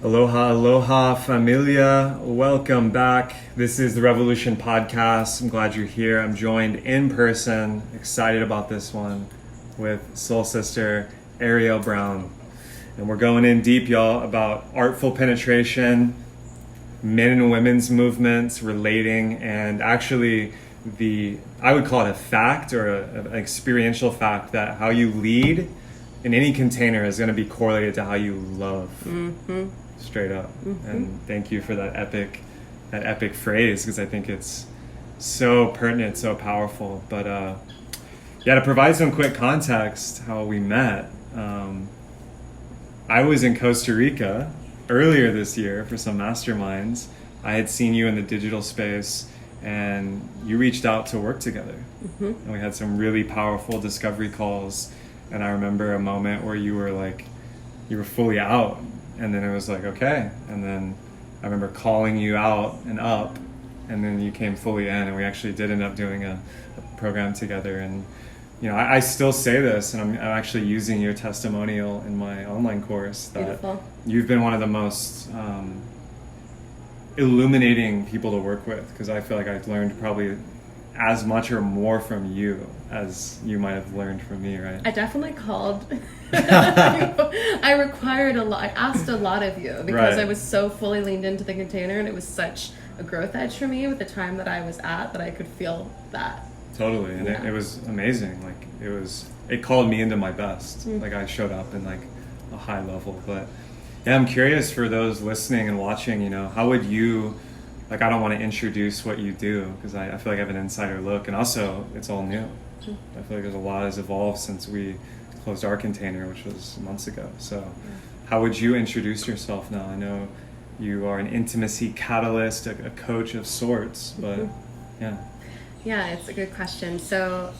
Aloha, aloha, familia. Welcome back. This is the Revolution Podcast. I'm glad you're here. I'm joined in person, excited about this one, with soul sister Arielle Brown. And we're going in deep, y'all, about artful penetration, men and women's movements, relating, and actually I would call it a fact or an experiential fact that how you lead in any container is going to be correlated to how you love. Mm-hmm. Straight up. Mm-hmm. And thank you for that epic phrase, because I think it's so pertinent, so powerful. But to provide some quick context how we met, I was in Costa Rica earlier this year for some Masterminds. I had seen you in the digital space and you reached out to work together. Mm-hmm. And we had some really powerful discovery calls, and I remember a moment where you were fully out. And then it was like, okay. And then I remember calling you out and up, and then you came fully in, and we actually did end up doing a program together. And, you know, I still say this, and I'm actually using your testimonial in my online course, that Beautiful. You've been one of the most illuminating people to work with, because I feel like I've learned probably as much or more from you as you might have learned from me, right? I definitely called. I required a lot. I asked a lot of you because I was so fully leaned into the container, and it was such a growth edge for me with the time that I was at, that I could feel that. Totally. And it was amazing. Like it called me into my best. Mm-hmm. Like I showed up in like a high level. But yeah, I'm curious for those listening and watching, you know, how would you, like, I don't want to introduce what you do because I feel like I have an insider look, and also it's all new. Mm-hmm. I feel like there's a lot has evolved since we closed our container, which was months ago. So how would you introduce yourself now? I know you are an intimacy catalyst, a coach of sorts, but mm-hmm. Yeah, it's a good question. So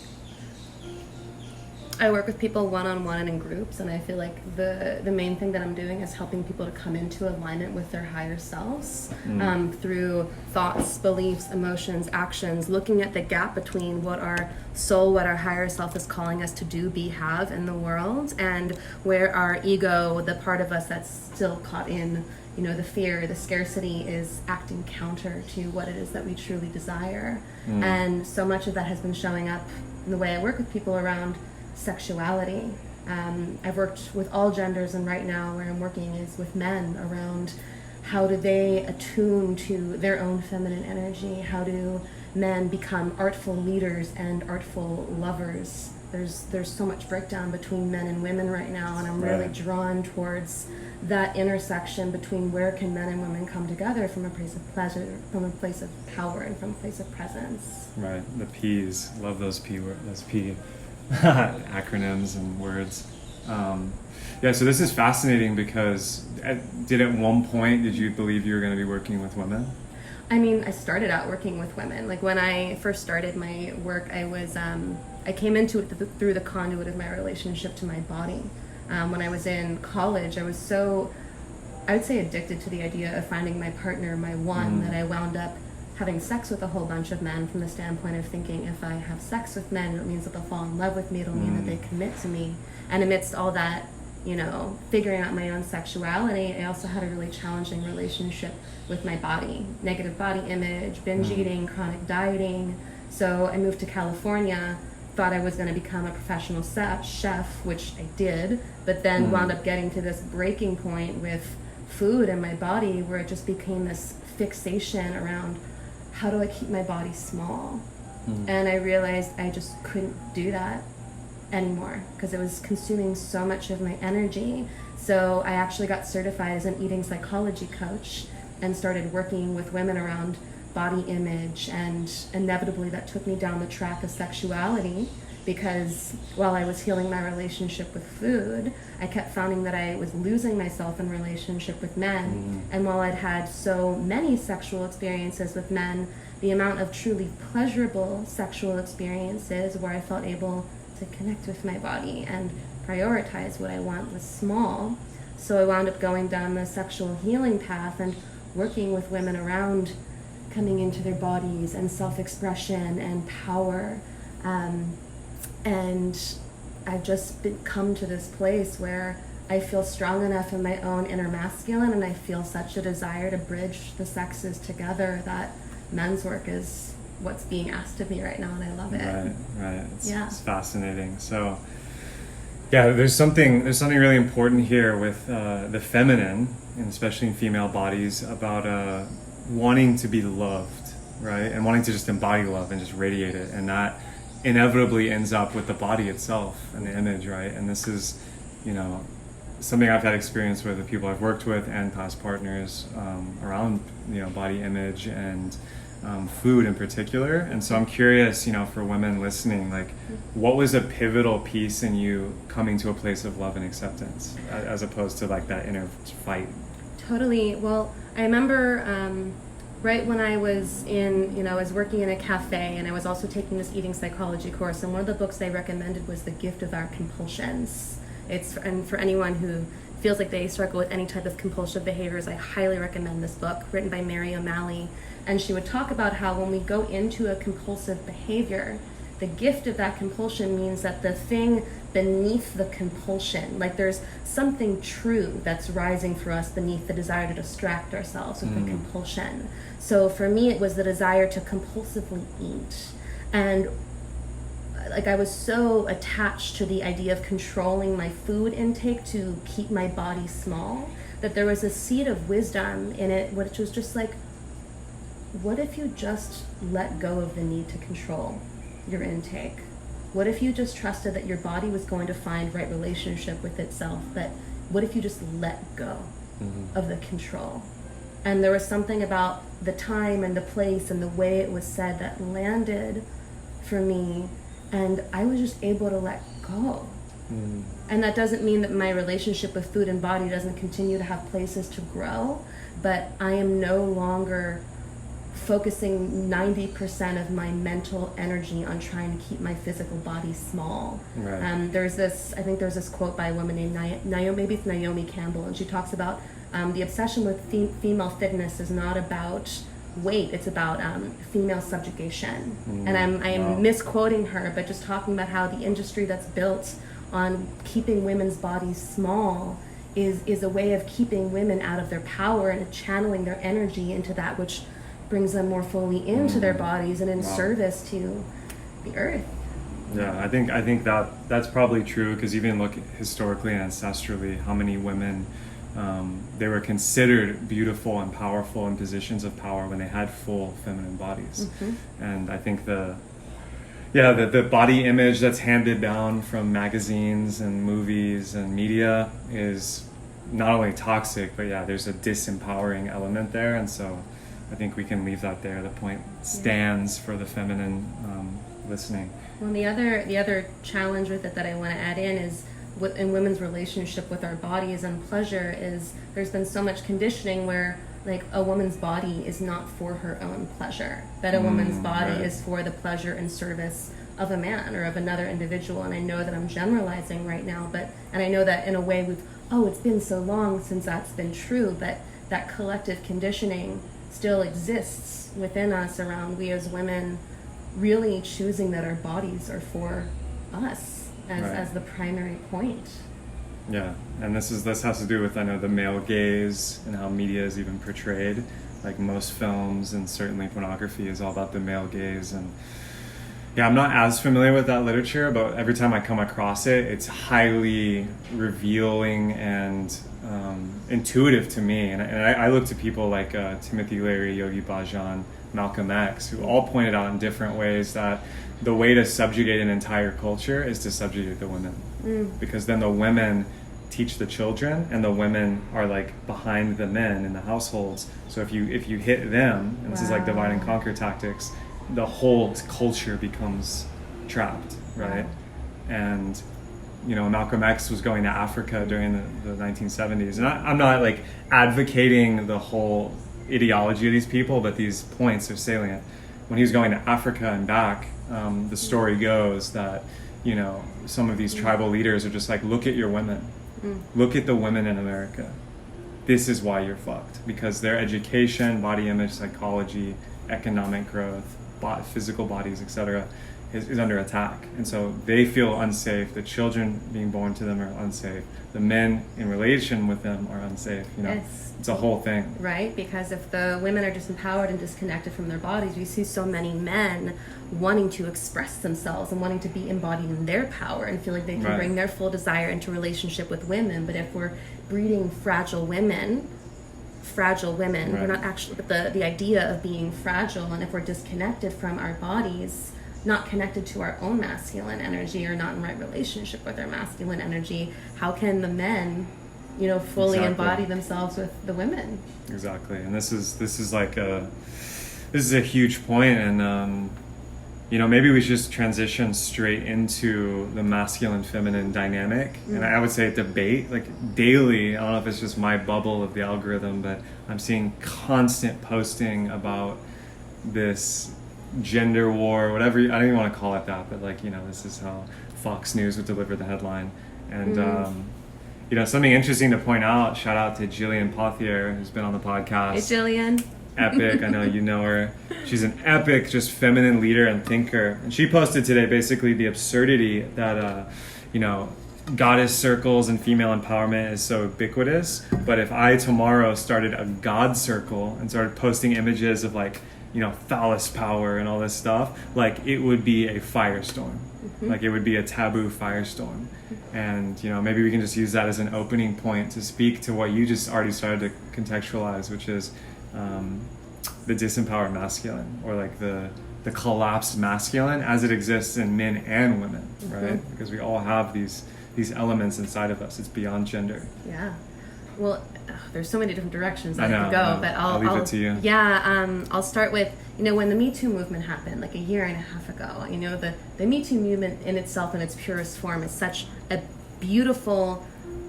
I work with people one-on-one and in groups, and I feel like the main thing that I'm doing is helping people to come into alignment with their higher selves through thoughts, beliefs, emotions, actions, looking at the gap between what our soul, what our higher self is calling us to do, be, have in the world, and where our ego, the part of us that's still caught in, you know, the fear, the scarcity, is acting counter to what it is that we truly desire. And so much of that has been showing up in the way I work with people around sexuality. I've worked with all genders, and right now where I'm working is with men around how do they attune to their own feminine energy, how do men become artful leaders and artful lovers. There's so much breakdown between men and women right now, and I'm really drawn towards that intersection between where can men and women come together from a place of pleasure, from a place of power, and from a place of presence. Right, the P's, love those P acronyms and words. So this is fascinating because did you believe you were going to be working with women? I mean, I started out working with women. Like when I first started my work, I came into it through the conduit of my relationship to my body. When I was in college, I was so, I would say, addicted to the idea of finding my partner, my one, that I wound up having sex with a whole bunch of men from the standpoint of thinking, if I have sex with men, it means that they'll fall in love with me, it'll mean that they commit to me. And amidst all that, you know, figuring out my own sexuality, I also had a really challenging relationship with my body. Negative body image, binge eating, chronic dieting. So I moved to California, thought I was going to become a professional chef, which I did, but then wound up getting to this breaking point with food and my body where it just became this fixation around how do I keep my body small? And I realized I just couldn't do that anymore because it was consuming so much of my energy. So I actually got certified as an eating psychology coach and started working with women around body image, and inevitably that took me down the track of sexuality, because while I was healing my relationship with food, I kept finding that I was losing myself in relationship with men. And while I'd had so many sexual experiences with men, the amount of truly pleasurable sexual experiences where I felt able to connect with my body and prioritize what I want was small. So I wound up going down the sexual healing path and working with women around coming into their bodies and self-expression and power. And I've just come to this place where I feel strong enough in my own inner masculine, and I feel such a desire to bridge the sexes together that men's work is what's being asked of me right now, and I love it. Right. It's fascinating. So, yeah, there's something really important here with the feminine, and especially in female bodies, about wanting to be loved, right? And wanting to just embody love and just radiate it, and that inevitably ends up with the body itself and the image, right? And this is, something I've had experience with the people I've worked with and past partners around, body image and food in particular. And so I'm curious, for women listening, like, what was a pivotal piece in you coming to a place of love and acceptance as opposed to like that inner fight? Totally. Well, I remember right when I was I was working in a cafe, and I was also taking this eating psychology course, and one of the books they recommended was The Gift of Our Compulsions. And for anyone who feels like they struggle with any type of compulsive behaviors, I highly recommend this book, written by Mary O'Malley. And she would talk about how when we go into a compulsive behavior, the gift of that compulsion means that the thing beneath the compulsion, like there's something true that's rising for us beneath the desire to distract ourselves with the compulsion. So for me, it was the desire to compulsively eat. And like I was so attached to the idea of controlling my food intake to keep my body small that there was a seed of wisdom in it, which was just like, what if you just let go of the need to control your intake? What if you just trusted that your body was going to find right relationship with itself? That what if you just let go of the control? And there was something about the time and the place and the way it was said that landed for me, and I was just able to let go. And that doesn't mean that my relationship with food and body doesn't continue to have places to grow, but I am no longer focusing 90% of my mental energy on trying to keep my physical body small. Right. There's this quote by a woman named Naomi Campbell, and she talks about the obsession with female fitness is not about weight, it's about female subjugation. And I'm misquoting her, but just talking about how the industry that's built on keeping women's bodies small is a way of keeping women out of their power and channeling their energy into that which brings them more fully into their bodies and in service to the earth. Yeah, I think that's probably true, because even look historically and ancestrally, how many women they were considered beautiful and powerful in positions of power when they had full feminine bodies. And I think the body image that's handed down from magazines and movies and media is not only toxic, but there's a disempowering element there. And so I think we can leave that there. The point stands for the feminine listening. Well, the other challenge with it that I want to add in is in women's relationship with our bodies and pleasure is there's been so much conditioning where like a woman's body is not for her own pleasure, that a woman's body is for the pleasure and service of a man or of another individual. And I know that I'm generalizing right now, and I know that in a way it's been so long since that's been true, but that collective conditioning still exists within us around we as women really choosing that our bodies are for us as the primary point. Yeah, and this has to do with, I know, the male gaze and how media is even portrayed. Like most films and certainly pornography is all about the male gaze. And I'm not as familiar with that literature, but every time I come across it, it's highly revealing and intuitive to me. And I look to people like Timothy Leary, Yogi Bhajan, Malcolm X, who all pointed out in different ways that the way to subjugate an entire culture is to subjugate the women. Because then the women teach the children, and the women are like behind the men in the households. So if you hit them, and this is like divide and conquer tactics, the whole culture becomes trapped, right? And Malcolm X was going to Africa during the 1970s, and I'm not like advocating the whole ideology of these people, but these points are salient. When he was going to Africa and back, the story goes that some of these tribal leaders are just like, look at your women, look at the women in America. This is why you're fucked, because their education, body image, psychology, economic growth, physical bodies, etc., is under attack, and so they feel unsafe. The children being born to them are unsafe. The men in relation with them are unsafe. It's a whole thing, right? Because if the women are disempowered and disconnected from their bodies, we see so many men wanting to express themselves and wanting to be embodied in their power and feel like they can bring their full desire into relationship with women. But if we're breeding fragile women, we're not actually, but the idea of being fragile, and if we're disconnected from our bodies, not connected to our own masculine energy, or not in right relationship with our masculine energy, how can the men, fully embody themselves with the women? Exactly. And this is a huge point, and maybe we should just transition straight into the masculine feminine dynamic. And I would say debate, like daily. I don't know if it's just my bubble of the algorithm, but I'm seeing constant posting about this gender war, whatever, I don't even want to call it that, but this is how Fox News would deliver the headline. And something interesting to point out, shout out to Jillian Pothier, who's been on the podcast. Hey Jillian. Epic. I know you know her. She's an epic, just feminine leader and thinker. And she posted today basically the absurdity that goddess circles and female empowerment is so ubiquitous. But if I tomorrow started a god circle and started posting images of phallus power and all this stuff, it would be a firestorm. It would be a taboo firestorm. And maybe we can just use that as an opening point to speak to what you just already started to contextualize, which is the disempowered masculine, or the collapsed masculine as it exists in men and women, right? Because we all have these elements inside of us. It's beyond gender. Yeah. Well, there's so many different directions I could go, but I'll leave it to you. Yeah, I'll start with, when the Me Too movement happened, a year and a half ago, the Me Too movement in itself, in its purest form, is such a beautiful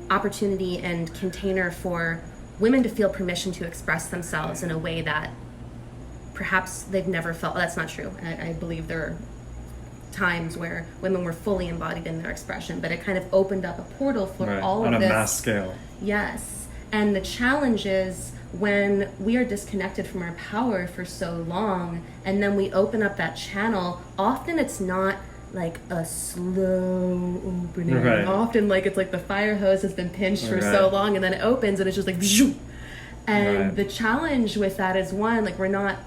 opportunity and container for women to feel permission to express themselves in a way that perhaps they've never felt. That's not true. I believe there are times where women were fully embodied in their expression, but it kind of opened up a portal for all of this. On a mass scale. Yes. And the challenge is when we are disconnected from our power for so long, and then we open up that channel, often it's not like a slow opening. Often it's like the fire hose has been pinched for so long, and then it opens and it's just like zoom. And the challenge with that is, one, we're not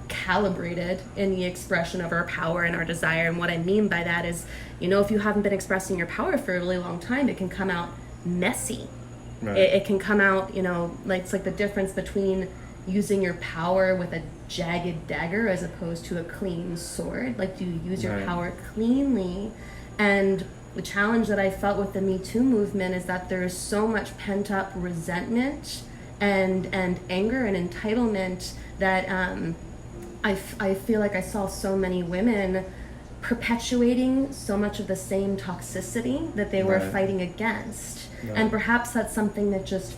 calibrated in the expression of our power and our desire. And what I mean by that is, if you haven't been expressing your power for a really long time, it can come out messy. It can come out, it's like the difference between using your power with a jagged dagger as opposed to a clean sword. Do you use your power cleanly? And the challenge that I felt with the Me Too movement is that there's so much pent up resentment and anger and entitlement that I feel like I saw so many women perpetuating so much of the same toxicity that they were fighting against. And perhaps that's something that just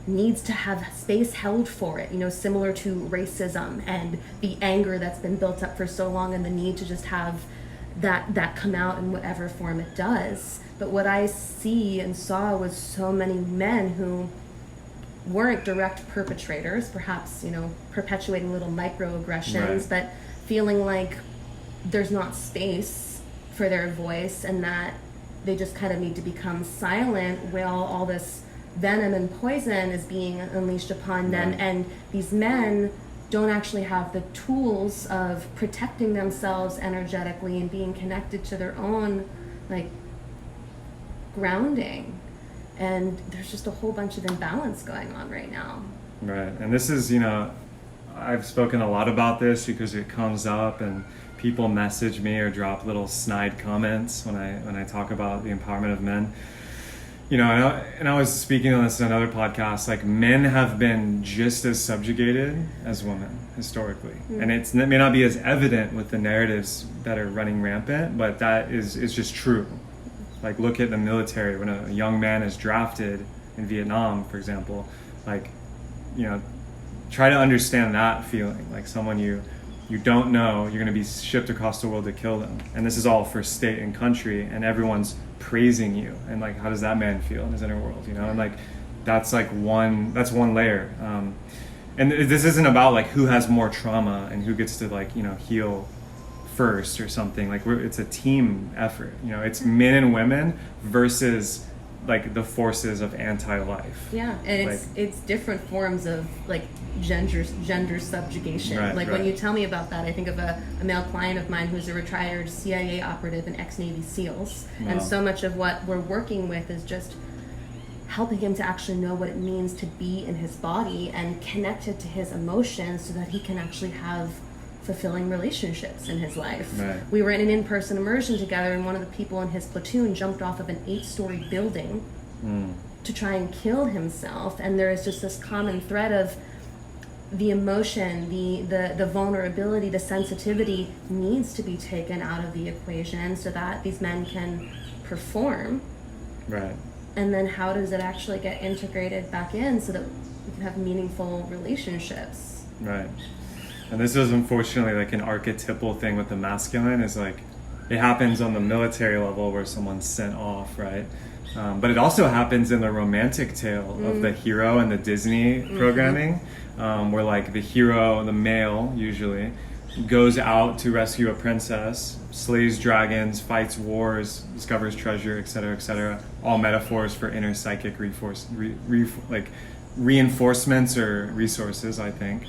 needs to have space held for it, similar to racism and the anger that's been built up for so long, and the need to just have that come out in whatever form it does. But what I see and saw was so many men who weren't direct perpetrators, perhaps, perpetuating little microaggressions, but feeling like there's not space for their voice, and that they just kind of need to become silent while all this venom and poison is being unleashed upon them. And these men don't actually have the tools of protecting themselves energetically and being connected to their own grounding. And there's just a whole bunch of imbalance going on right now. Right. And this is, I've spoken a lot about this because it comes up and people message me or drop little snide comments when I talk about the empowerment of men. And I was speaking on this in another podcast, men have been just as subjugated as women historically. And it may not be as evident with the narratives that are running rampant, but that is just true. Look at the military. When a young man is drafted in Vietnam, for example, try to understand that feeling. Someone you don't know, you're going to be shipped across the world to kill them. And this is all for state and country, and everyone's praising you. And how does that man feel in his inner world, And that's one layer. And this isn't about who has more trauma and who gets to heal first or something. Like it's a team effort. You know, it's men and women versus like the forces of anti-life. Yeah, and like, it's different forms of like gender subjugation. Right. When you tell me about that, I think of a male client of mine who's a retired CIA operative and ex-Navy SEALs. Wow. And so much of what we're working with is just helping him to actually know what it means to be in his body and connect it to his emotions so that he can actually have fulfilling relationships in his life. Right. We were in an in-person immersion together, and one of the people in his platoon jumped off of an 8-story building to try and kill himself, and there is just this common thread of the emotion, the vulnerability, the sensitivity needs to be taken out of the equation so that these men can perform. Right. And then how does it actually get integrated back in so that we can have meaningful relationships? Right. And this is unfortunately like an archetypal thing with the masculine, is like it happens on the military level where someone's sent off, right? But it also happens in the romantic tale of the hero in the Disney programming, where like the hero, the male usually, goes out to rescue a princess, slays dragons, fights wars, discovers treasure, etc., all metaphors for inner psychic reinforcements or resources, I think.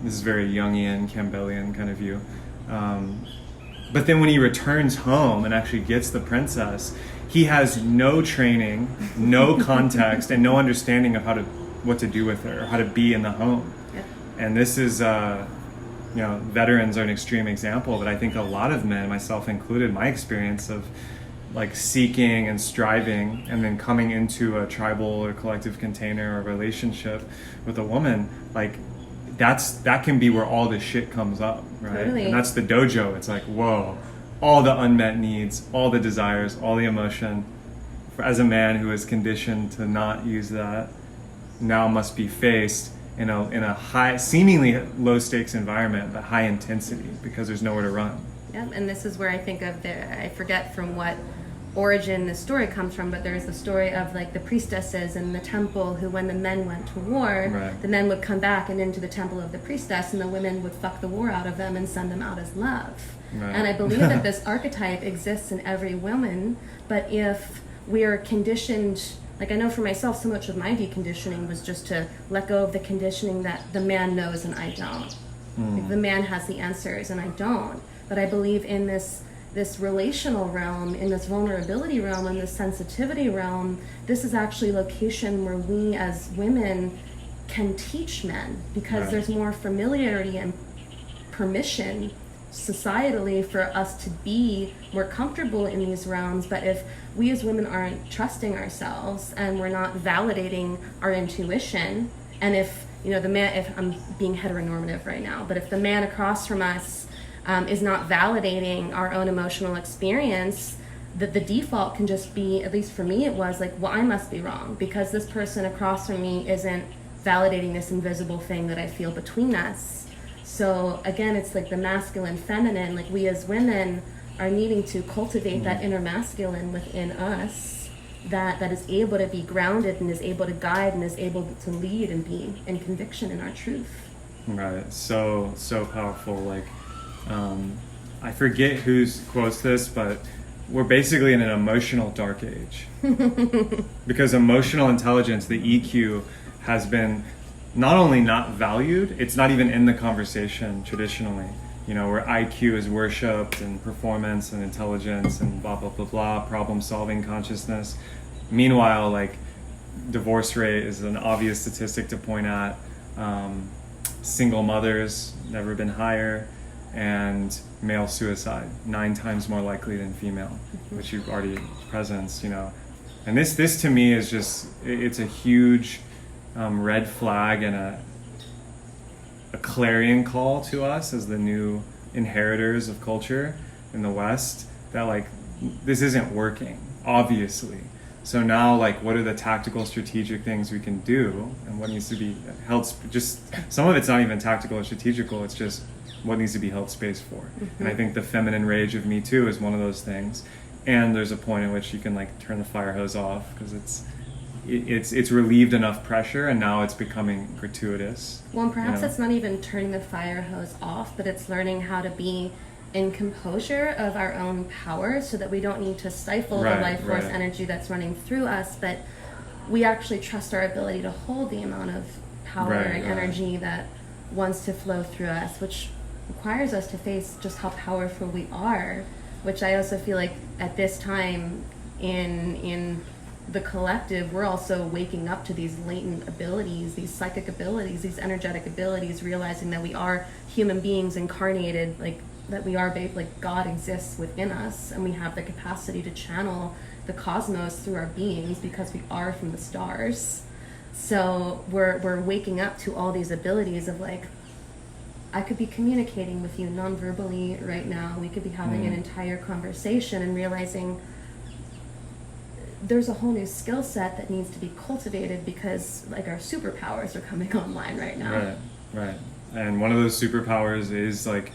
This is very Jungian, Campbellian kind of view. But then when he returns home and actually gets the princess, he has no training, no context, and no understanding of what to do with her, or how to be in the home. Yep. And this is, veterans are an extreme example, but I think a lot of men, myself included, my experience of like seeking and striving and then coming into a tribal or collective container or relationship with a woman, like that can be where all the shit comes up, right? Totally. And that's the dojo. It's like, whoa, all the unmet needs, all the desires, all the emotion, as a man who is conditioned to not use that, now must be faced in a high, seemingly low stakes environment, but high intensity, because there's nowhere to run. Yeah, and this is where I think of I forget from what origin the story comes from, but there's the story of like the priestesses in the temple who, when the men went to war, Right. the men would come back and into the temple of the priestess, and the women would fuck the war out of them and send them out as love. Right. And I believe that this archetype exists in every woman, but if we are conditioned, like I know for myself, so much of my deconditioning was just to let go of the conditioning that the man knows and I don't. Like the man has the answers and I don't. But I believe in this relational realm, in this vulnerability realm, in this sensitivity realm, this is actually a location where we as women can teach men, because Right. there's more familiarity and permission societally for us to be more comfortable in these realms. But if we as women aren't trusting ourselves and we're not validating our intuition, and if the man, if I'm being heteronormative right now, but if the man across from us is not validating our own emotional experience, that the default can just be, at least for me it was like, well, I must be wrong because this person across from me isn't validating this invisible thing that I feel between us. So again, it's like the masculine, feminine, like we as women are needing to cultivate that inner masculine within us that is able to be grounded and is able to guide and is able to lead and be in conviction in our truth. Right. So powerful. Like, I forget who quotes this, but we're basically in an emotional dark age. Because emotional intelligence, the EQ, has been not only not valued, it's not even in the conversation traditionally. Where IQ is worshipped and performance and intelligence and blah, blah, blah, blah, problem-solving consciousness. Meanwhile, like, divorce rate is an obvious statistic to point at. Single mothers, never been higher. And male suicide, 9 times more likely than female, which you've already presence, And this to me is just, it's a huge red flag and a clarion call to us as the new inheritors of culture in the West, that like, this isn't working, obviously. So now, like, what are the tactical, strategic things we can do, and what needs to be held? Just some of it's not even tactical or strategical. It's just what needs to be held space for. And I think the feminine rage of Me Too is one of those things. And there's a point at which you can like turn the fire hose off because it's relieved enough pressure, and now it's becoming gratuitous. Well, and perhaps it's not even turning the fire hose off, but it's learning how to be in composure of our own power, so that we don't need to stifle the life force energy that's running through us, but we actually trust our ability to hold the amount of power and energy that wants to flow through us, which requires us to face just how powerful we are, which I also feel like at this time in the collective, we're also waking up to these latent abilities, these psychic abilities, these energetic abilities, realizing that we are human beings incarnated, like that we are like God exists within us, and we have the capacity to channel the cosmos through our beings because we are from the stars. So we're waking up to all these abilities of like, I could be communicating with you non-verbally right now. We could be having an entire conversation and realizing there's a whole new skill set that needs to be cultivated because like our superpowers are coming online right now. Right. And one of those superpowers is like,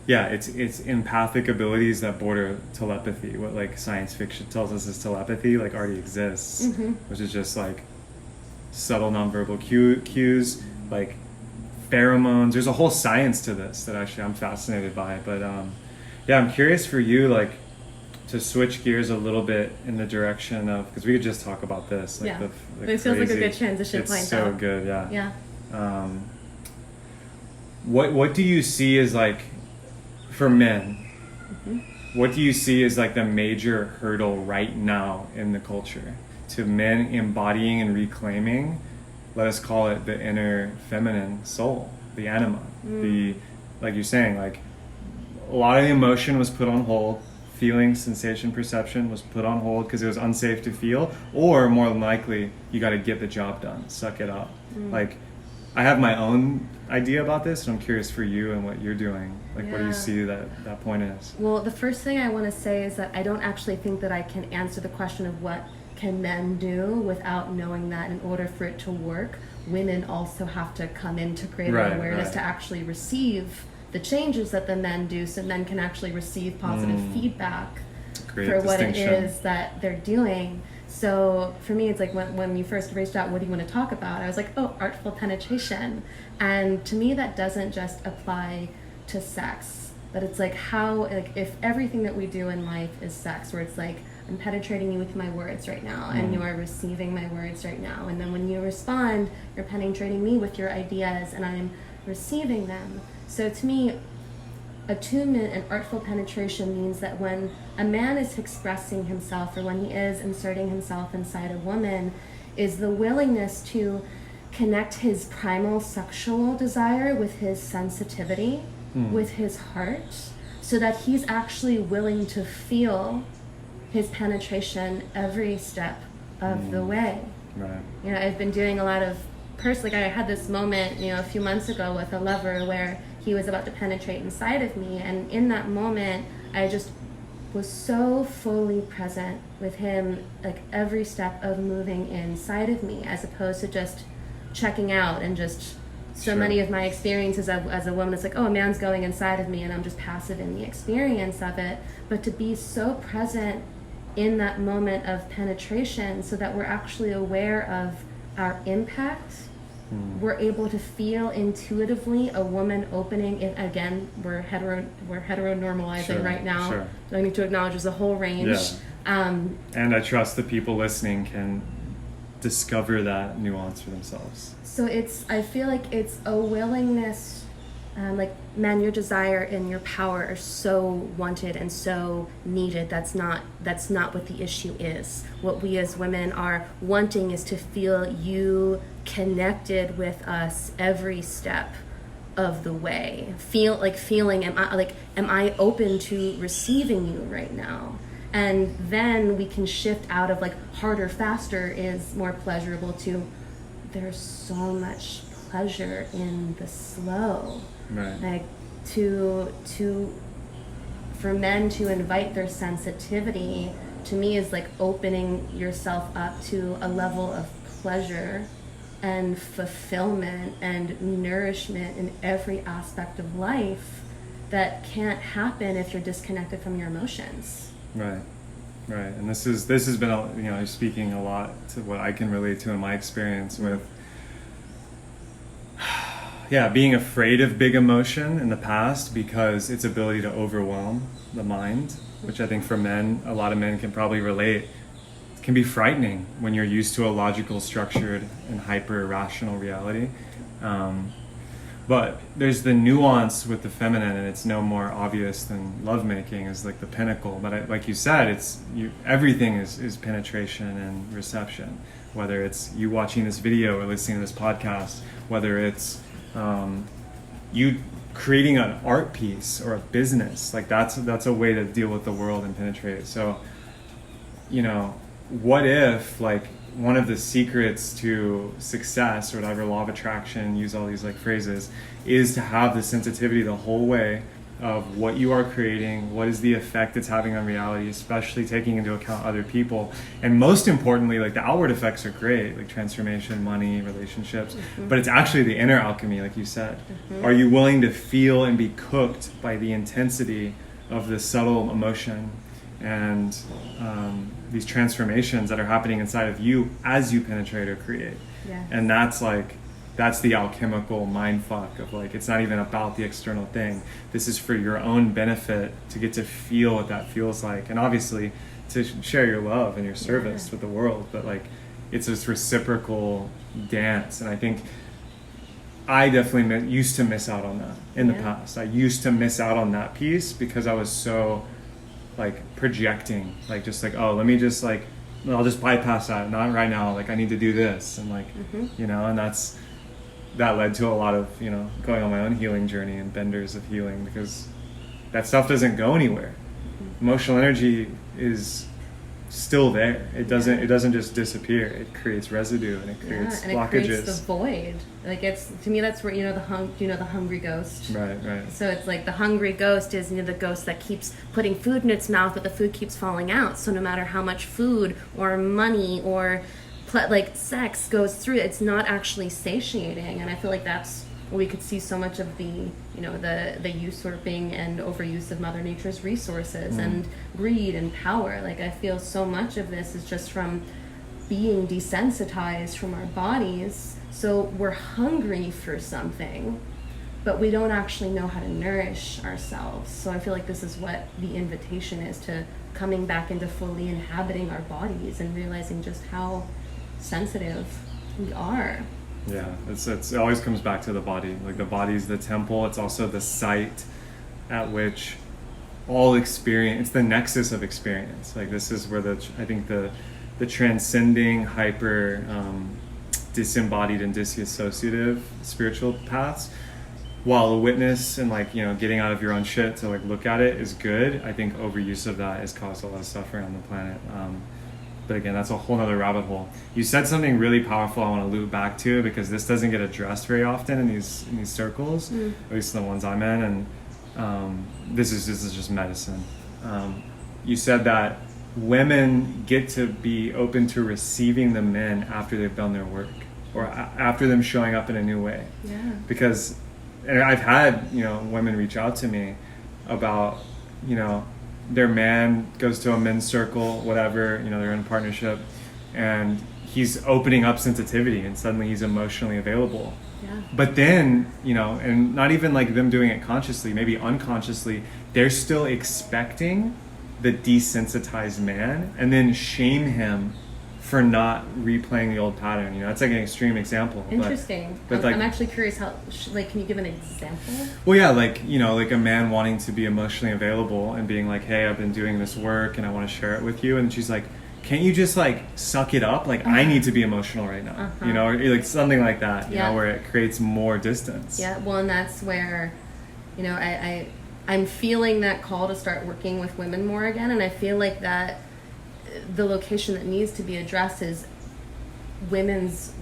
it's empathic abilities that border telepathy. What like science fiction tells us is telepathy, like already exists, which is just like subtle nonverbal cues, like pheromones. There's a whole science to this that actually I'm fascinated by. But I'm curious for you, like, to switch gears a little bit in the direction of, because we could just talk about this. Like this feels like a good transition point. It's so good, What do you see as like, for men, what do you see as like the major hurdle right now in the culture to men embodying and reclaiming, let us call it the inner feminine soul, the anima, the, like you're saying, like a lot of the emotion was put on hold, feeling, sensation, perception was put on hold because it was unsafe to feel, or more than likely you got to get the job done, suck it up. Like, I have my own idea about this, and I'm curious for you and what you're doing. Like, what do you see that point is? Well, the first thing I want to say is that I don't actually think that I can answer the question of what can men do without knowing that in order for it to work, women also have to come into greater awareness to actually receive the changes that the men do, so men can actually receive positive feedback for what it is that they're doing. So for me, it's like when you first reached out, what do you want to talk about? I was like, artful penetration. And to me, that doesn't just apply to sex, but it's like how, like if everything that we do in life is sex, where it's like, I'm penetrating you with my words right now, and you are receiving my words right now. And then when you respond, you're penetrating me with your ideas, and I'm receiving them. So to me, attunement and artful penetration means that when a man is expressing himself, or when he is inserting himself inside a woman, is the willingness to connect his primal sexual desire with his sensitivity, with his heart, so that he's actually willing to feel his penetration every step of the way. Right. You know, I've been doing a lot of like I had this moment, a few months ago with a lover where he was about to penetrate inside of me, and in that moment I just was so fully present with him, like every step of moving inside of me, as opposed to just checking out and just many of my experiences as a woman, it's like, a man's going inside of me and I'm just passive in the experience of it. But to be so present in that moment of penetration so that we're actually aware of our impact, we're able to feel intuitively a woman opening it. Again, we're heteronormalizing right now. So I need to acknowledge there's a whole range. And I trust the people listening can discover that nuance for themselves. So I feel like it's a willingness, like, man, your desire and your power are so wanted and so needed. That's not what the issue is. What we as women are wanting is to feel you connected with us every step of the way. Feeling, am I open to receiving you right now? And then we can shift out of like harder, faster is more pleasurable to there's so much pleasure in the slow. Right. Like for men to invite their sensitivity, to me, is like opening yourself up to a level of pleasure and fulfillment and nourishment in every aspect of life that can't happen if you're disconnected from your emotions. Right. And this has been speaking a lot to what I can relate to in my experience with Yeah, being afraid of big emotion in the past because its ability to overwhelm the mind, which I think for men, a lot of men can probably relate, can be frightening when you're used to a logical, structured, and hyper-rational reality. But there's the nuance with the feminine, and it's no more obvious than lovemaking is like the pinnacle. But like you said, everything is penetration and reception. Whether it's you watching this video or listening to this podcast, whether it's you creating an art piece or a business, like that's a way to deal with the world and penetrate it. So, what if like one of the secrets to success or whatever, law of attraction, use all these like phrases, is to have the sensitivity the whole way of what you are creating, what is the effect it's having on reality, especially taking into account other people. And most importantly, like the outward effects are great, like transformation, money, relationships, but it's actually the inner alchemy, like you said. Are you willing to feel and be cooked by the intensity of the subtle emotion and these transformations that are happening inside of you as you penetrate or create? And that's the alchemical mind fuck of like, it's not even about the external thing. This is for your own benefit to get to feel what that feels like, and obviously to share your love and your service with the world. But like, it's this reciprocal dance, and I think I definitely used to miss out on that in the past. I used to miss out on that piece because I was so like projecting, like just like, oh, let me just like, I'll just bypass that, not right now, like I need to do this, and like and that led to a lot of going on my own healing journey and benders of healing, because that stuff doesn't go anywhere. Emotional energy is still there. It doesn't just disappear. It creates residue, and it creates and blockages. It creates the void. Like, it's, to me, that's where the hungry ghost. Right. So it's like the hungry ghost is the ghost that keeps putting food in its mouth, but the food keeps falling out. So no matter how much food or money or like sex goes through, it's not actually satiating. And I feel like that's where we could see so much of the the usurping and overuse of Mother Nature's resources and greed and power. Like, I feel so much of this is just from being desensitized from our bodies. So we're hungry for something, but we don't actually know how to nourish ourselves. So I feel like this is what the invitation is, to coming back into fully inhabiting our bodies and realizing just how sensitive we are. Yeah, it always comes back to the body. Like, the body's the temple. It's also the site at which all experience, it's the nexus of experience. Like, this is where I think the transcending, hyper disembodied and disassociative spiritual paths, while a witness and getting out of your own shit to look at it is good, I think overuse of that has caused a lot of suffering on the planet. But again, that's a whole other rabbit hole. You said something really powerful I want to loop back to, because this doesn't get addressed very often in these circles, at least the ones I'm in, and this is just medicine. You said that women get to be open to receiving the men after they've done their work, or after them showing up in a new way. Yeah. Because, and I've had women reach out to me about their man goes to a men's circle, whatever, they're in a partnership, and he's opening up sensitivity, and suddenly he's emotionally available. Yeah. But then, and not even them doing it consciously, maybe unconsciously, they're still expecting the desensitized man, and then shame him for not replaying the old pattern. That's an extreme example. Interesting. But I'm actually curious how, can you give an example? Well, yeah, a man wanting to be emotionally available and being like, hey, I've been doing this work and I want to share it with you. And she's like, can't you just suck it up? I need to be emotional right now, or something like that, where it creates more distance. Yeah, well, and that's where, I'm feeling that call to start working with women more again. And I feel like that the location that needs to be addressed is women's,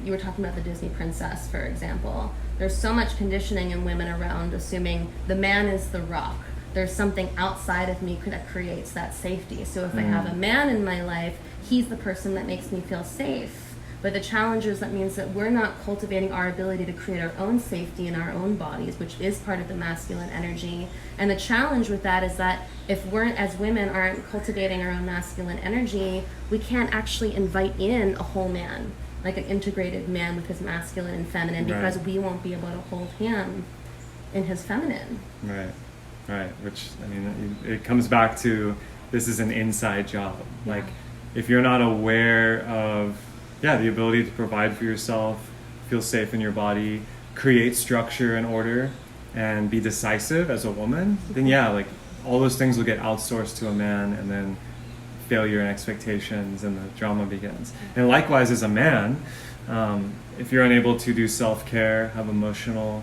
you were talking about the Disney princess, for example. There's so much conditioning in women around assuming the man is the rock. There's something outside of me that creates that safety. So if I have a man in my life, he's the person that makes me feel safe. But the challenge is that means that we're not cultivating our ability to create our own safety in our own bodies, which is part of the masculine energy. And the challenge with that is that if we're, as women, aren't cultivating our own masculine energy, we can't actually invite in a whole man. like an integrated man with his masculine and feminine, because we won't be able to hold him in his feminine. Right. Which, I mean, it comes back to, this is an inside job. Like, if you're not aware of, the ability to provide for yourself, feel safe in your body, create structure and order, and be decisive as a woman, then like all those things will get outsourced to a man, and then failure and expectations and the drama begins. And likewise, as a man, if you're unable to do self-care, have emotional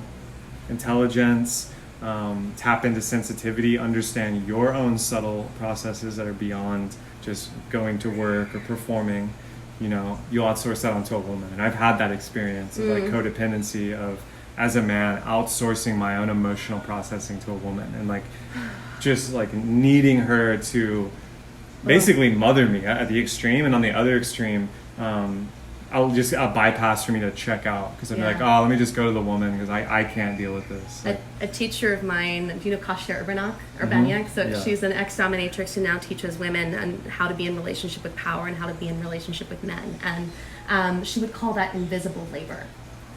intelligence, tap into sensitivity, understand your own subtle processes that are beyond just going to work or performing, you'll outsource that onto a woman. And I've had that experience of like codependency of, as a man, outsourcing my own emotional processing to a woman, and like just like needing her to basically mother me at the extreme, and on the other extreme, I'll bypass for me to check out, because I'm like, let me just go to the woman because I can't deal with this. Like, a teacher of mine, do you know Kasia Urbaniak? So she's an ex-dominatrix who now teaches women on how to be in relationship with power and how to be in relationship with men. And she would call that invisible labor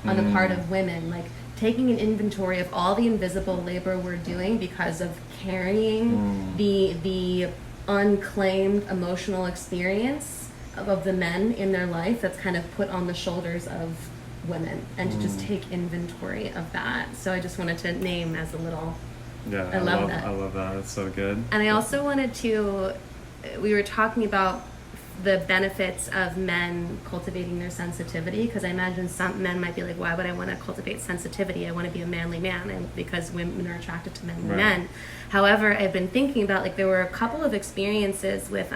on the part of women, like taking an inventory of all the invisible labor we're doing because of carrying the unclaimed emotional experience of the men in their life that's kind of put on the shoulders of women, and to just take inventory of that. So I just wanted to name as a little, I love that. I love that. It's so good. And I also wanted to, we were talking about the benefits of men cultivating their sensitivity, because I imagine some men might be like, why would I want to cultivate sensitivity? I want to be a manly man, and because women are attracted to manly men. However, I've been thinking about, like, there were a couple of experiences with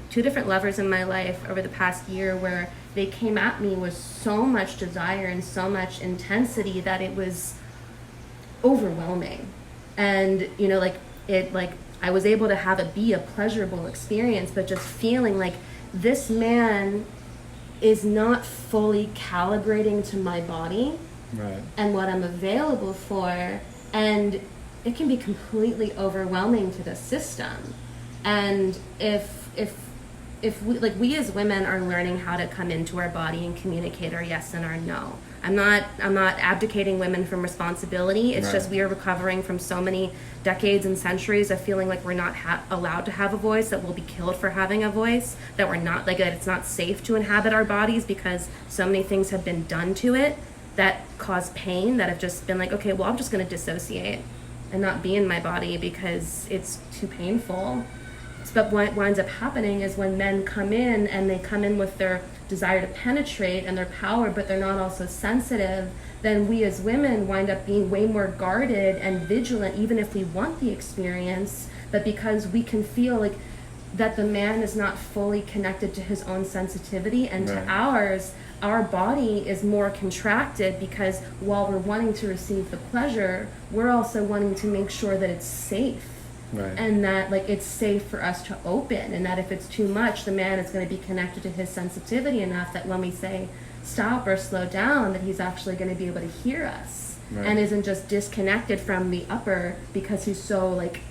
two different lovers in my life over the past year where they came at me with so much desire and so much intensity that it was overwhelming. And I was able to have it be a pleasurable experience, but just feeling like this man is not fully calibrating to my body and what I'm available for, and it can be completely overwhelming to the system. And if we as women are learning how to come into our body and communicate our yes and our no. I'm not abdicating women from responsibility. It's just we are recovering from so many decades and centuries of feeling like we're not allowed to have a voice, that we'll be killed for having a voice, that we're not, like, that it's not safe to inhabit our bodies because so many things have been done to it that cause pain, that have just been like, okay, well, I'm just going to dissociate and not be in my body because it's too painful. But what winds up happening is when men come in, and they come in with their desire to penetrate and their power, but they're not also sensitive, then we as women wind up being way more guarded and vigilant, even if we want the experience, but because we can feel like that the man is not fully connected to his own sensitivity and to ours, our body is more contracted, because while we're wanting to receive the pleasure, we're also wanting to make sure that it's safe. And that, like, it's safe for us to open, and that if it's too much, the man is going to be connected to his sensitivity enough that when we say stop or slow down, that he's actually going to be able to hear us and isn't just disconnected from the upper because he's so, like,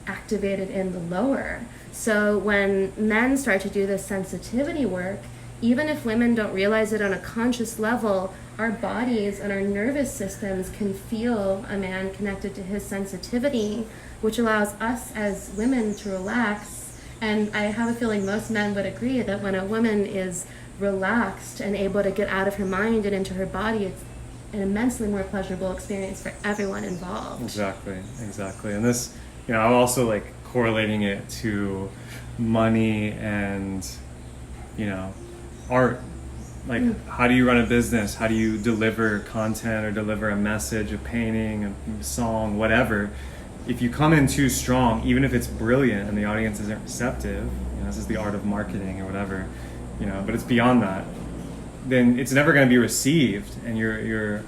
activated in the lower. So when men start to do this sensitivity work, even if women don't realize it on a conscious level, our bodies and our nervous systems can feel a man connected to his sensitivity, which allows us as women to relax. And I have a feeling most men would agree that when a woman is relaxed and able to get out of her mind and into her body, it's an immensely more pleasurable experience for everyone involved. Exactly. And this, I'm also, like, correlating it to money and, art. Like, how do you run a business? How do you deliver content or deliver a message, a painting, a song, whatever? If you come in too strong, even if it's brilliant and the audience isn't receptive, this is the art of marketing or whatever, but it's beyond that, then it's never going to be received, and you're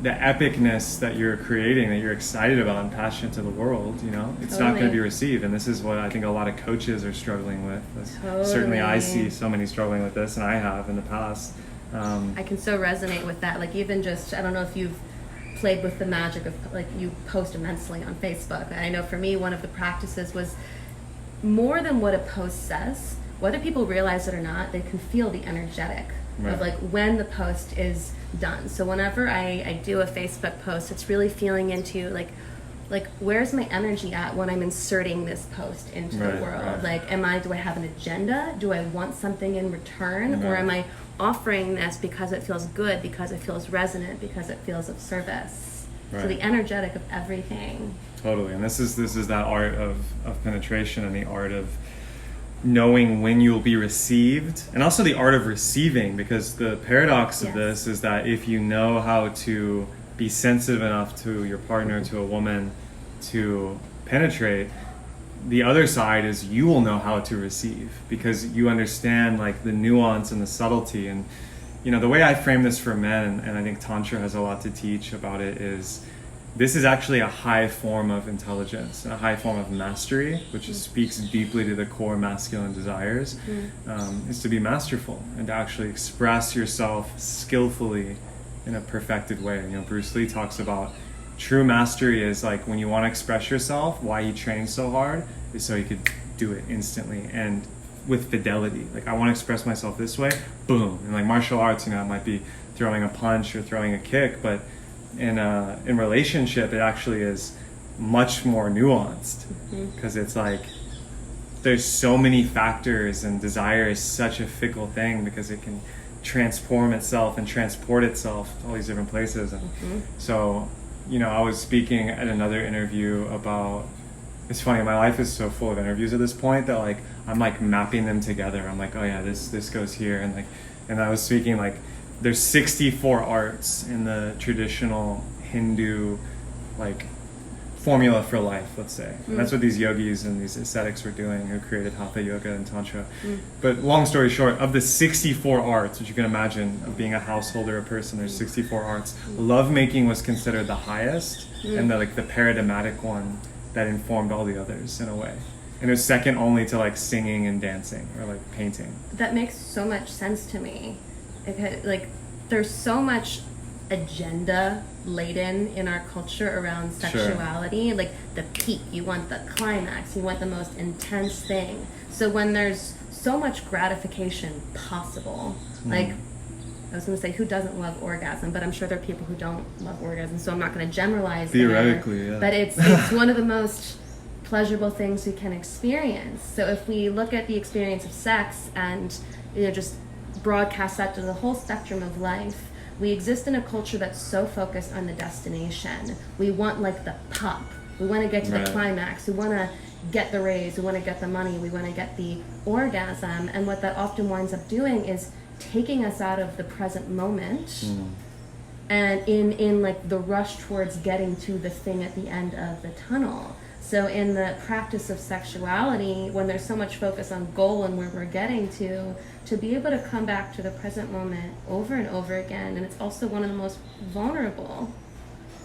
the epicness that you're creating, that you're excited about and passionate to the world, it's not going to be received. And this is what I think a lot of coaches are struggling with. Certainly I see so many struggling with this, and I have in the past. I can so resonate with that. Like, even just, I don't know if you've played with the magic of, like, you post immensely on Facebook. I know for me, one of the practices was more than what a post says. whether people realize it or not, they can feel the energetic of like when the post is done. So whenever I do a Facebook post, it's really feeling into like where's my energy at when I'm inserting this post into the world? Like, do I have an agenda? Do I want something in return? Or am I offering this because it feels good, because it feels resonant, because it feels of service? So the energetic of everything. Totally. And this is that art of penetration, and the art of knowing when you'll be received, and also the art of receiving, because the paradox of this is that if you know how to be sensitive enough to your partner, to a woman, to penetrate, the other side is you will know how to receive, because you understand like the nuance and the subtlety. And the way I frame this for men, and I think Tantra has a lot to teach about it, is this is actually a high form of intelligence and a high form of mastery, which speaks deeply to the core masculine desires, is to be masterful and to actually express yourself skillfully in a perfected way. Bruce Lee talks about true mastery is like when you want to express yourself, why he trains so hard is so he could do it instantly and with fidelity. Like, I want to express myself this way, boom. And like martial arts, it might be throwing a punch or throwing a kick, but in relationship, it actually is much more nuanced, because it's like there's so many factors, and desire is such a fickle thing because it can transform itself and transport itself to all these different places. And so, I was speaking at another interview about, it's funny, my life is so full of interviews at this point that like I'm like mapping them together. I'm like, oh yeah, this goes here, and I was speaking like there's 64 arts in the traditional Hindu like formula for life, let's say. And that's what these yogis and these ascetics were doing, who created Hatha Yoga and Tantra. But long story short, of the 64 arts, which you can imagine of being a householder, a person, there's 64 arts. Lovemaking was considered the highest and the paradigmatic one that informed all the others in a way. And it was second only to like singing and dancing or like painting. That makes so much sense to me. Like, there's so much agenda laden in our culture around sexuality. Like the peak, you want the climax, you want the most intense thing. So when there's so much gratification possible, like I was going to say, who doesn't love orgasm? But I'm sure there are people who don't love orgasm, so I'm not going to generalize theoretically there. But it's one of the most pleasurable things we can experience. So if we look at the experience of sex and just broadcast that to the whole spectrum of life, we exist in a culture that's so focused on the destination. We want like the pop. We want to get to the climax. We want to get the raise. We want to get the money. We want to get the orgasm. And what that often winds up doing is taking us out of the present moment and in like the rush towards getting to the thing at the end of the tunnel. So in the practice of sexuality, when there's so much focus on goal and where we're getting to be able to come back to the present moment over and over again. And it's also one of the most vulnerable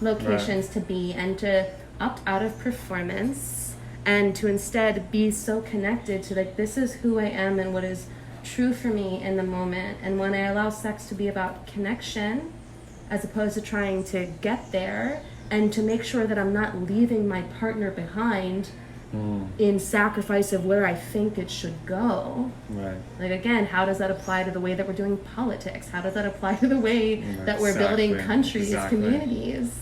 locations to be, and to opt out of performance and to instead be so connected to like, this is who I am and what is true for me in the moment. And when I allow sex to be about connection as opposed to trying to get there, and to make sure that I'm not leaving my partner behind in sacrifice of where I think it should go. Like, again, how does that apply to the way that we're doing politics? How does that apply to the way that we're building countries, communities?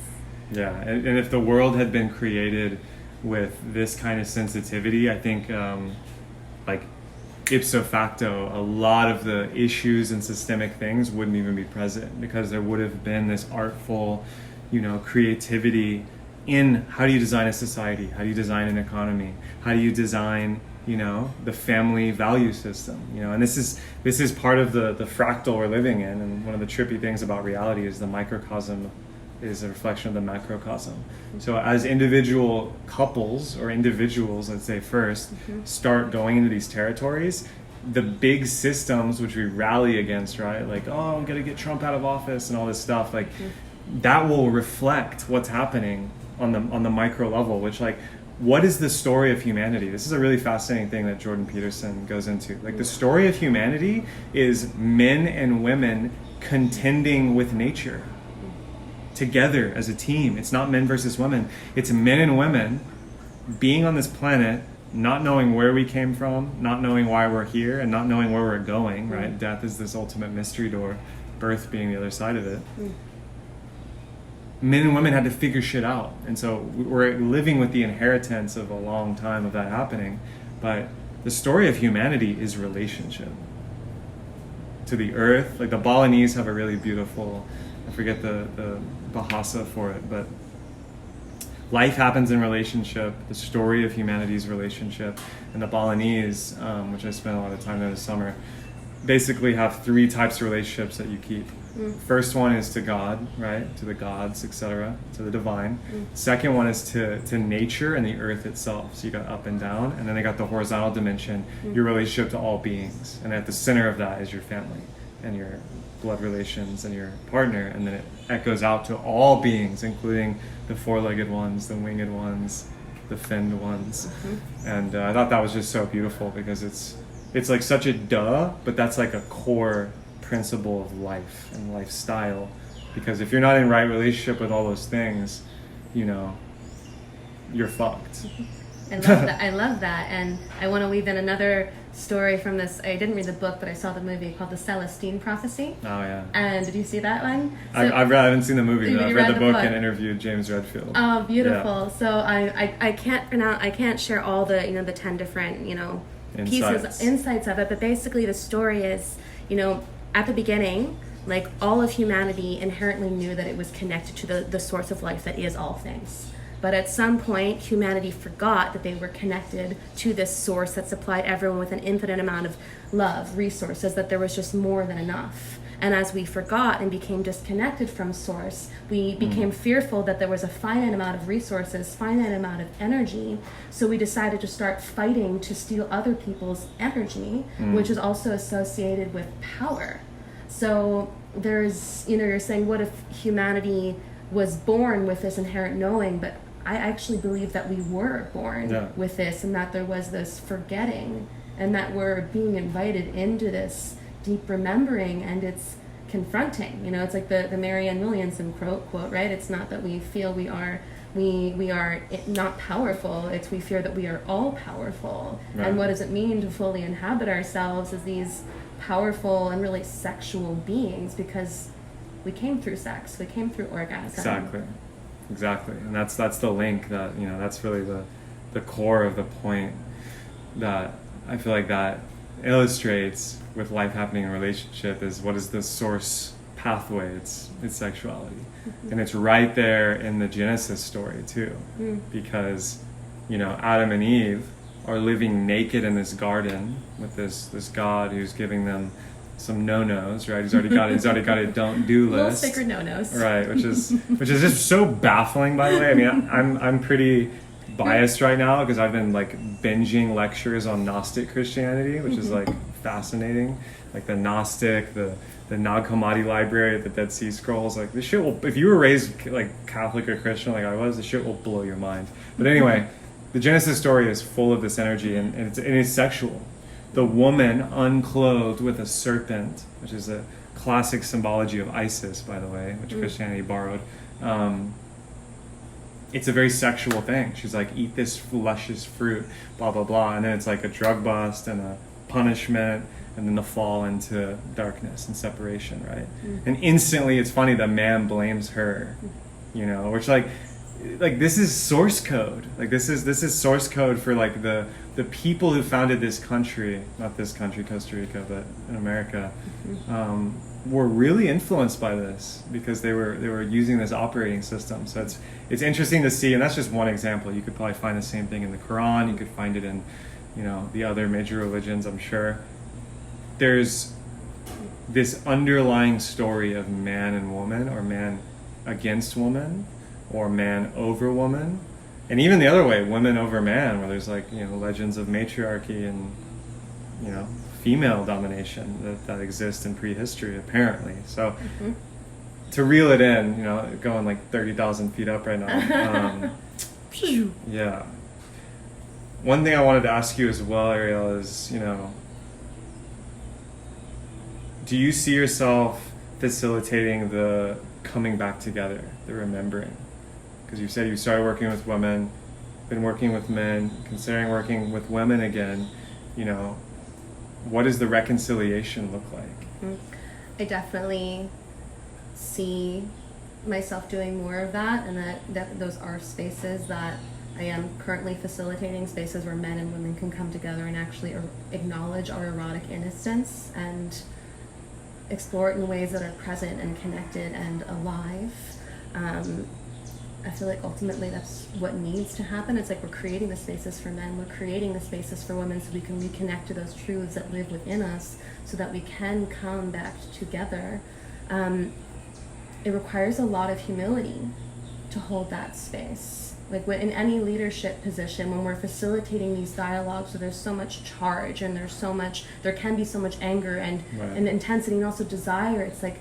Yeah, and if the world had been created with this kind of sensitivity, I think like ipso facto, a lot of the issues and systemic things wouldn't even be present, because there would have been this artful creativity in how do you design a society, how do you design an economy, how do you design the family value system, and this is part of the fractal we're living in. And one of the trippy things about reality is the microcosm is a reflection of the macrocosm. So as individual couples, or individuals, let's say first, start going into these territories, the big systems which we rally against, right, like, oh, I'm gonna get Trump out of office and all this stuff, like that will reflect what's happening on the micro level, which, like, what is the story of humanity? This is a really fascinating thing that Jordan Peterson goes into. Like, the story of humanity is men and women contending with nature together as a team. It's not men versus women. It's men and women being on this planet, not knowing where we came from, not knowing why we're here, and not knowing where we're going, right? Death is this ultimate mystery door, birth being the other side of it. Men and women had to figure shit out. And so we're living with the inheritance of a long time of that happening. But the story of humanity is relationship to the earth. Like the Balinese have a really beautiful, I forget the Bahasa for it, but life happens in relationship. The story of humanity's relationship. And the Balinese, which I spent a lot of time there this summer, basically have 3 types of relationships that you keep. First one is to God, right? To the gods, etc., to the divine. Second one is to nature and the earth itself. So you got up and down, and then they got the horizontal dimension, your relationship to all beings. And at the center of that is your family and your blood relations and your partner, and then it echoes out to all beings, including the 4-legged ones, the winged ones, the finned ones. And I thought that was just so beautiful because it's like such a duh, but that's like a core principle of life and lifestyle, because if you're not in right relationship with all those things, you know, you're fucked. I love that. And I want to weave in another story from this. I didn't read the book, but I saw the movie called The Celestine Prophecy. Oh yeah. And did you see that one? So, I haven't seen the movie, but I've read the book and interviewed James Redfield. Oh, beautiful. Yeah. So I can't share all the, the 10 different, insights of it, but basically the story is, at the beginning, like all of humanity inherently knew that it was connected to the source of life that is all things. But at some point, humanity forgot that they were connected to this source that supplied everyone with an infinite amount of love, resources, that there was just more than enough. And as we forgot and became disconnected from source, we became fearful that there was a finite amount of resources, finite amount of energy. So we decided to start fighting to steal other people's energy, which is also associated with power. So there's, you're saying, what if humanity was born with this inherent knowing, but I actually believe that we were born with this, and that there was this forgetting, and that we're being invited into this deep remembering, and it's confronting. It's like the Marianne Williamson quote, right? It's not that we feel we are not powerful, it's we fear that we are all powerful. Right. And what does it mean to fully inhabit ourselves as these powerful and really sexual beings, because we came through sex, we came through orgasm. Exactly. And that's the link that, that's really the core of the point that I feel like that illustrates with life happening in a relationship is what is the source pathway. It's sexuality. And it's right there in the Genesis story too, because Adam and Eve are living naked in this garden with this God who's giving them some no-nos, right? He's already got a don't do list. Little sacred no-nos. Right, which is just so baffling, by the way. I mean, I'm pretty biased right now because I've been like binging lectures on Gnostic Christianity, which is like fascinating. Like the Gnostic, the Nag Hammadi library, the Dead Sea Scrolls. Like this shit will, if you were raised like Catholic or Christian like I was, the shit will blow your mind. But anyway, the Genesis story is full of this energy, and it's sexual. The woman unclothed with a serpent, which is a classic symbology of Isis, by the way, which Christianity borrowed. It's a very sexual thing. She's like, eat this luscious fruit, blah, blah, blah. And then it's like a drug bust and a punishment, and then the fall into darkness and separation, right? And instantly, it's funny, the man blames her, which like this is source code. Like this is source code for like the people who founded this country, not this country, Costa Rica, but in America, were really influenced by this because they were using this operating system. So it's interesting to see, and that's just one example. You could probably find the same thing in the Quran. You could find it in the other major religions, I'm sure. There's this underlying story of man and woman, or man against woman, or man over woman, and even the other way, women over man, where there's like legends of matriarchy and female domination that exist in prehistory apparently. So to reel it in, going like 30,000 feet up right now. Yeah. One thing I wanted to ask you as well, Arielle, is do you see yourself facilitating the coming back together, the remembering? Because you said you started working with women, been working with men, considering working with women again, what does the reconciliation look like? I definitely see myself doing more of that, and that those are spaces that I am currently facilitating, spaces where men and women can come together and actually acknowledge our erotic innocence and explore it in ways that are present and connected and alive. I feel like ultimately that's what needs to happen. It's like we're creating the spaces for men, we're creating the spaces for women so we can reconnect to those truths that live within us so that we can come back together. It requires a lot of humility to hold that space. Like in any leadership position, when we're facilitating these dialogues where there's so much charge and there can be so much anger and intensity and also desire, it's like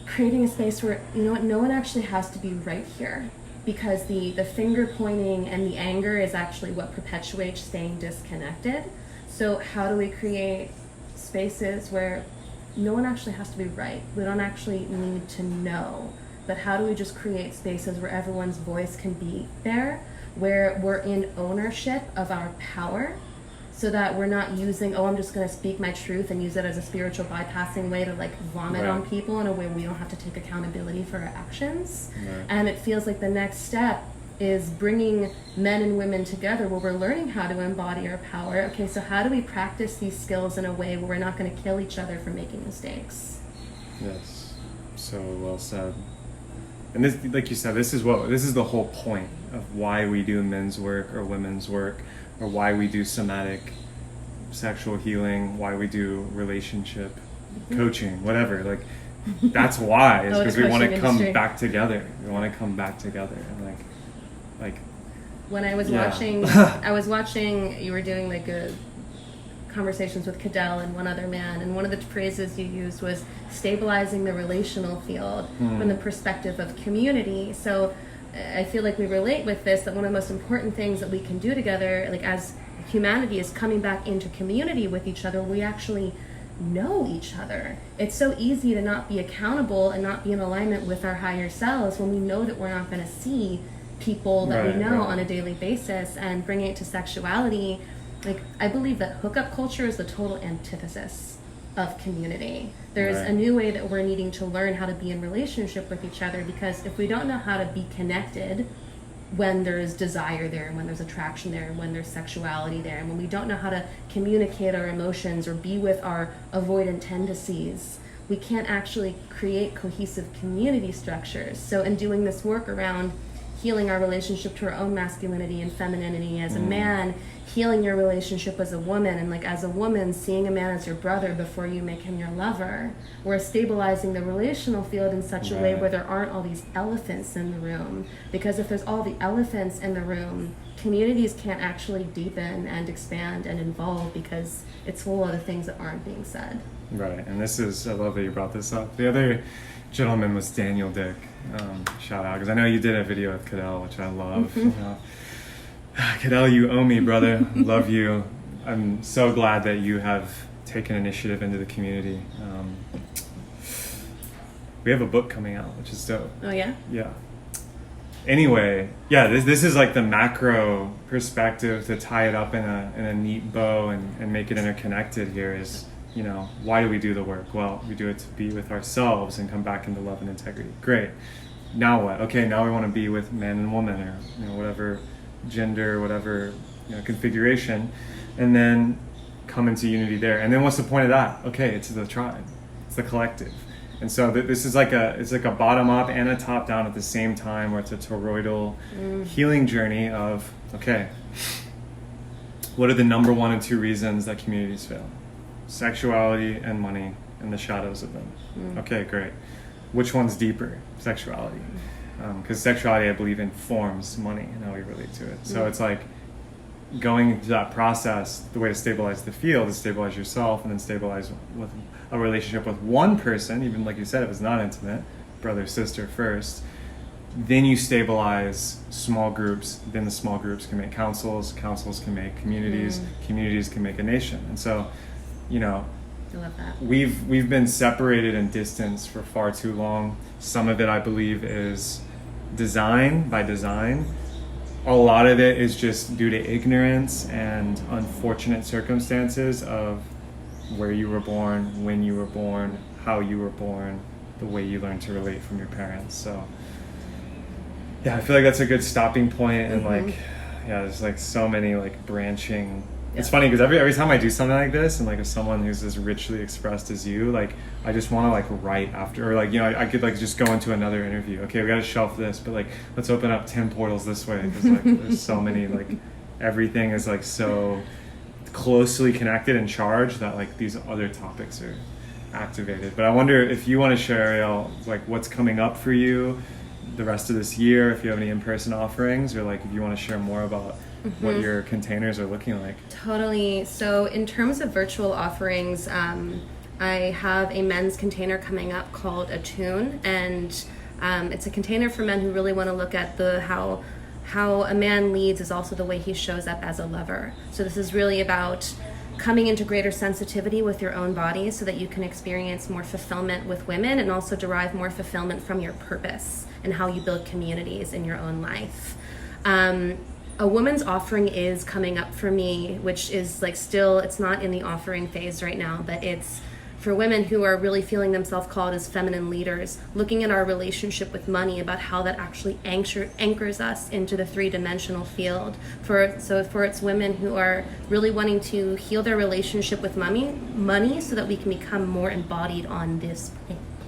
creating a space where, no one actually has to be right here, because the finger pointing and the anger is actually what perpetuates staying disconnected. So how do we create spaces where no one actually has to be right? We don't actually need to know, but how do we just create spaces where everyone's voice can be there, where we're in ownership of our power, so that we're not using, I'm just going to speak my truth and use it as a spiritual bypassing way to vomit on people in a way we don't have to take accountability for our actions. And it feels like the next step is bringing men and women together where we're learning how to embody our power. Okay, so how do we practice these skills in a way where we're not going to kill each other for making mistakes? Yes, so well said. And this, like you said, this is the whole point of why we do men's work or women's work, or why we do somatic sexual healing, why we do relationship coaching, whatever. That's why. It's because we want to come back together. We want to come back together. And when I was watching, you were doing conversations with Cadell and one other man, and one of the phrases you used was stabilizing the relational field from the perspective of community. So I feel like we relate with this, that one of the most important things that we can do together, as humanity, is coming back into community with each other. We actually know each other. It's so easy to not be accountable and not be in alignment with our higher selves when we know that we're not going to see people that we know on a daily basis. And bringing it to sexuality, I believe that hookup culture is the total antithesis of community. There's a new way that we're needing to learn how to be in relationship with each other, because if we don't know how to be connected when there's desire there, and when there's attraction there, and when there's sexuality there, and when we don't know how to communicate our emotions or be with our avoidant tendencies, we can't actually create cohesive community structures. So in doing this work around healing our relationship to our own masculinity and femininity as a man, healing your relationship as a woman, and as a woman, seeing a man as your brother before you make him your lover. We're stabilizing the relational field in such a way where there aren't all these elephants in the room. Because if there's all the elephants in the room, communities can't actually deepen and expand and evolve, because it's full of the things that aren't being said. Right, and I love that you brought this up. The other gentleman was Daniel Dick. Shout out, because I know you did a video with Cadell, which I love. Cadell, you owe me, brother. Love you. I'm so glad that you have taken initiative into the community. We have a book coming out, which is dope. Oh yeah? Yeah. Anyway, this is the macro perspective to tie it up in a neat bow and make it interconnected here is, why do we do the work? Well, we do it to be with ourselves and come back into love and integrity. Great. Now what? Okay, now we want to be with men and women, or whatever gender, whatever configuration, and then come into unity there. And then what's the point of that? Okay, it's the tribe, it's the collective. And so this is it's like a bottom up and a top down at the same time, where it's a toroidal healing journey of, okay, what are the number 1 and 2 reasons that communities fail? Sexuality and money and the shadows of them. Okay, great. Which one's deeper? Sexuality. Because sexuality, I believe, informs money and how we relate to it. So it's going through that process, the way to stabilize the field is stabilize yourself, and then stabilize with a relationship with one person, even like you said, if it's not intimate, brother, sister first. Then you stabilize small groups, then the small groups can make councils can make communities, communities can make a nation. And so, I love that. We've been separated and distanced for far too long. Some of it, I believe, is by design, a lot of it is just due to ignorance and unfortunate circumstances of where you were born, when you were born, how you were born, the way you learned to relate from your parents. So yeah, I feel like that's a good stopping point. And like, yeah, there's like so many like branching. It's funny because every time I do something like this, and like if someone who's as richly expressed as you, like I just want to like write after, or like, you know, I could like just go into another interview. Okay, we got to shelf this, but like let's open up 10 portals this way, because like there's so many, like everything is like so closely connected and charged that like these other topics are activated. But I wonder if you want to share, Arielle, like what's coming up for you the rest of this year, if you have any in-person offerings, or like if you want to share more about what your containers are looking like. Totally. So in terms of virtual offerings, I have a men's container coming up called Attunement, and it's a container for men who really want to look at how a man leads is also the way he shows up as a lover. So this is really about coming into greater sensitivity with your own body so that you can experience more fulfillment with women, and also derive more fulfillment from your purpose and how you build communities in your own life. A woman's offering is coming up for me, which is like still, it's not in the offering phase right now, but it's for women who are really feeling themselves called as feminine leaders, looking at our relationship with money, about how that actually anchors us into the three-dimensional field. For it's women who are really wanting to heal their relationship with money so that we can become more embodied on this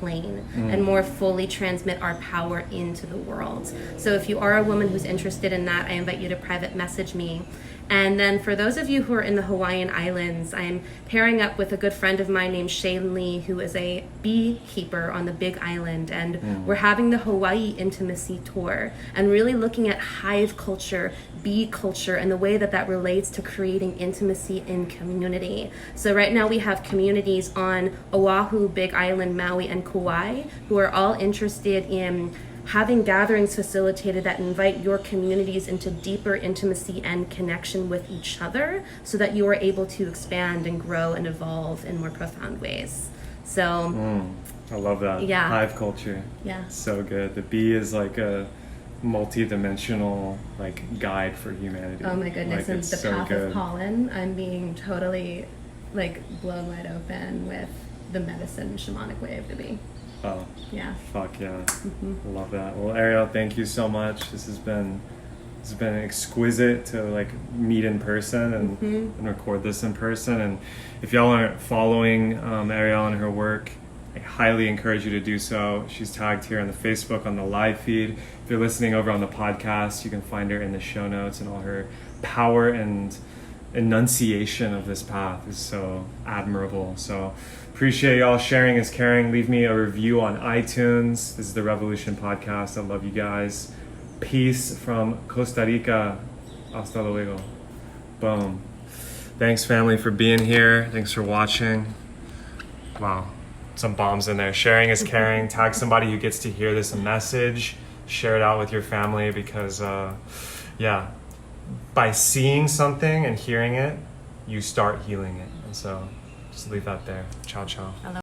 plane and more fully transmit our power into the world. So if you are a woman who's interested in that, I invite you to private message me. And then for those of you who are in the Hawaiian Islands, I'm pairing up with a good friend of mine named Shane Lee, who is a beekeeper on the Big Island. And we're having the Hawaii Intimacy Tour and really looking at hive culture, bee culture, and the way that that relates to creating intimacy in community. So right now we have communities on Oahu, Big Island, Maui, and Kauai who are all interested in having gatherings facilitated that invite your communities into deeper intimacy and connection with each other, so that you are able to expand and grow and evolve in more profound ways. So I love that. Yeah. Hive culture. Yeah. So good. The bee is like a multi-dimensional like guide for humanity. Oh my goodness. Like, And the so path good. of pollen, I'm being totally like blown wide open with the medicine shamanic way of the bee. Oh, Yeah. fuck yeah. Love that. Well, Arielle, thank you so much. This has been exquisite to like meet in person and record this in person. And if y'all aren't following Arielle and her work, I highly encourage you to do so. She's tagged here on the Facebook on the live feed. If you're listening over on the podcast, you can find her in the show notes, and all her power and enunciation of this path is so admirable. So appreciate y'all. Sharing is caring. Leave me a review on iTunes. This is the Revolution Podcast. I love you guys. Peace from Costa Rica. Hasta luego. Boom. Thanks, family, for being here. Thanks for watching. Wow. Some bombs in there. Sharing is caring. Tag somebody who gets to hear this message. Share it out with your family, because by seeing something and hearing it, you start healing it. And so just leave that there. Ciao, ciao.